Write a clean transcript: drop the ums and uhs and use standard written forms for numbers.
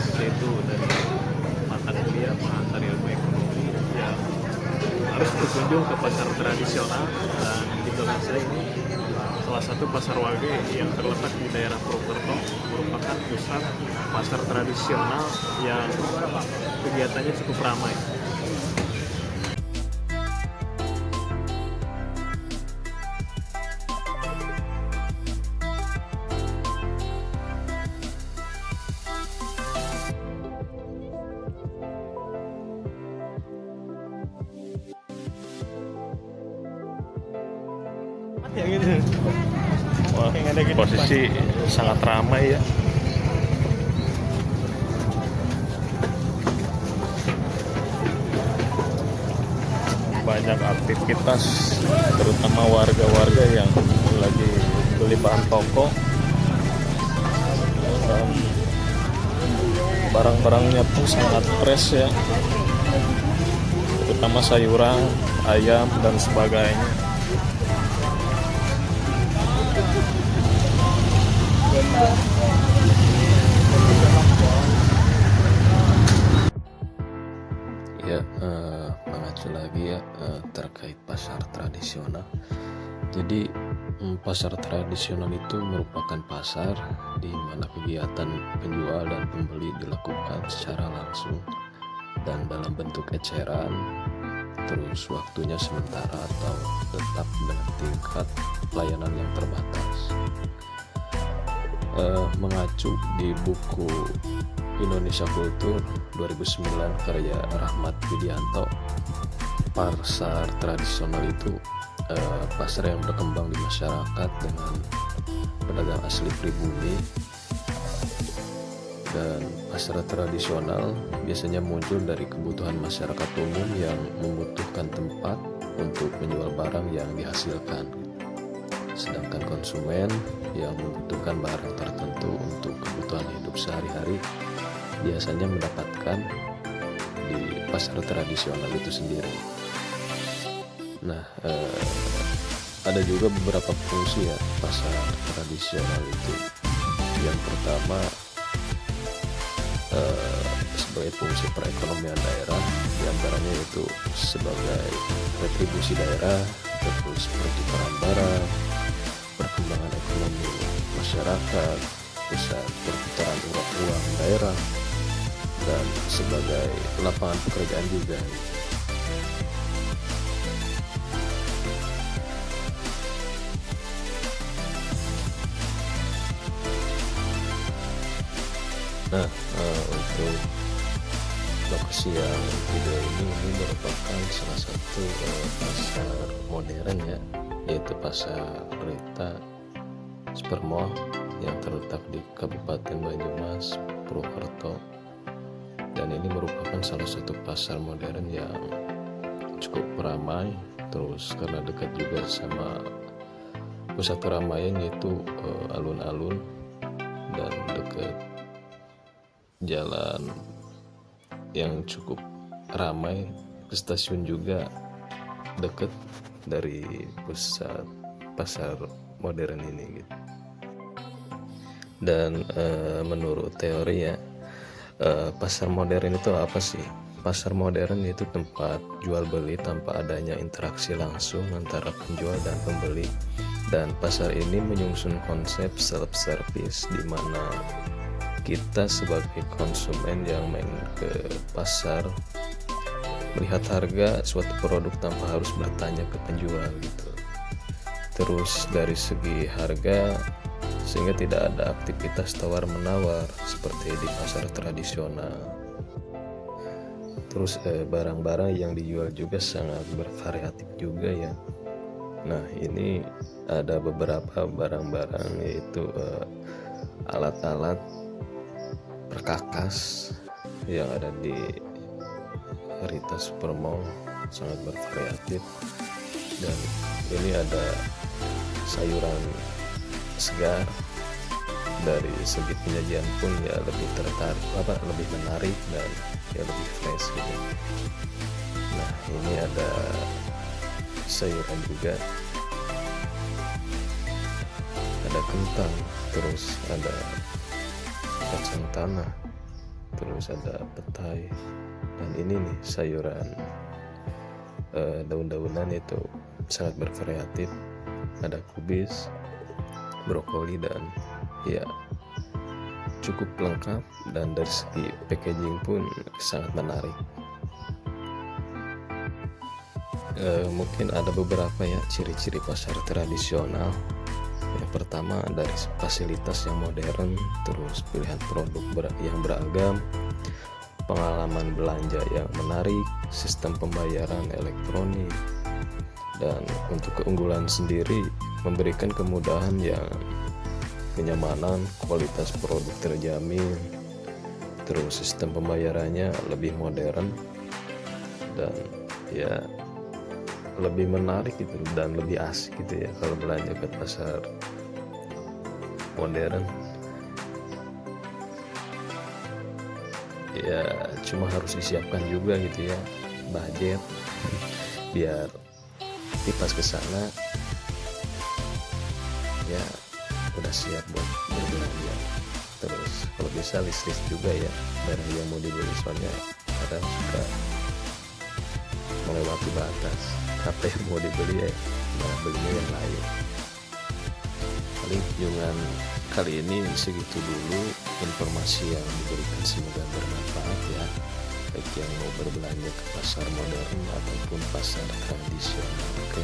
tugasnya itu dari mata kuliah pengantar ilmu ekonomi ya harus berkunjung ke pasar tradisional. Dan kebetulan saya ini salah satu pasar wage yang terletak di daerah Purwokerto, merupakan pusat pasar tradisional yang kegiatannya cukup ramai. Ya gitu. Wah, posisi sangat ramai ya. Banyak aktivitas, terutama warga-warga yang lagi beli bahan pokok. Dan barang-barangnya pun sangat fresh ya, terutama sayuran, ayam, dan sebagainya. Ya, mengacu lagi ya terkait pasar tradisional. Jadi pasar tradisional itu merupakan pasar di mana kegiatan penjual dan pembeli dilakukan secara langsung dan dalam bentuk eceran, terus waktunya sementara atau tetap dengan tingkat pelayanan yang terbatas. Mengacu di buku Indonesia Kultur 2009 karya Rahmat Widianto, pasar tradisional itu pasar yang berkembang di masyarakat dengan pedagang asli pribumi. Dan pasar tradisional biasanya muncul dari kebutuhan masyarakat umum yang membutuhkan tempat untuk menjual barang yang dihasilkan, sedangkan konsumen yang membutuhkan barang tertentu untuk kebutuhan hidup sehari-hari biasanya mendapatkan di pasar tradisional itu sendiri. Nah, ada juga beberapa fungsi ya pasar tradisional itu. Yang pertama, sebagai fungsi perekonomian daerah, diantaranya itu sebagai retribusi daerah, terus pertukaran barang, perkembangan ekonomi masyarakat, pusat perputaran uang daerah, dan sebagai lapangan pekerjaan juga. Nah, untuk lokasi yang video ini merupakan salah satu pasar modern ya, yaitu pasar Rita Supermall yang terletak di Kabupaten Banyumas, Purwokerto. Dan ini merupakan salah satu pasar modern yang cukup ramai, terus karena dekat juga sama pusat keramaian yaitu alun-alun, dan dekat jalan yang cukup ramai, ke stasiun juga dekat dari pusat pasar modern ini gitu. Dan menurut teori ya, pasar modern itu apa sih? Pasar modern itu tempat jual beli tanpa adanya interaksi langsung antara penjual dan pembeli. Dan pasar ini menyusun konsep self service di mana kita sebagai konsumen yang main ke pasar melihat harga suatu produk tanpa harus bertanya ke penjual gitu. Terus dari segi harga, sehingga tidak ada aktivitas tawar menawar seperti di pasar tradisional. Terus barang-barang yang dijual juga sangat bervariatif juga ya. Nah, ini ada beberapa barang-barang yaitu alat-alat perkakas yang ada di Rita Supermall, sangat bervariatif. Dan ini ada sayuran segar, dari segi penyajian pun ya lebih lebih menarik dan ya lebih fresh gitu. Nah, ini ada sayuran juga, ada kentang, terus ada kacang tanah, terus ada petai, dan ini nih sayuran daun-daunan itu sangat bervariatif, ada kubis, brokoli, dan ya cukup lengkap, dan dari segi packaging pun sangat menarik. Mungkin ada beberapa ya ciri-ciri pasar tradisional. Yang pertama dari fasilitas yang modern, terus pilihan produk yang beragam, pengalaman belanja yang menarik, sistem pembayaran elektronik, dan untuk keunggulan sendiri memberikan kemudahan yang kenyamanan, kualitas produk terjamin, terus sistem pembayarannya lebih modern dan ya lebih menarik gitu, dan lebih asik gitu ya kalau belanja ke pasar modern. Ya cuma harus disiapkan juga gitu ya budget biar pas ke sana ya udah siap buat berbelanja. Terus kalau bisa list juga ya dari yang mau dibeli, soalnya kadang suka melewati batas apa yang mau dibeli ya malah belinya yang lain. Paling kunjungan kali ini segitu dulu informasi yang diberikan, semoga bermanfaat ya, baik yang mau berbelanja ke pasar modern ataupun pasar tradisional. Oke.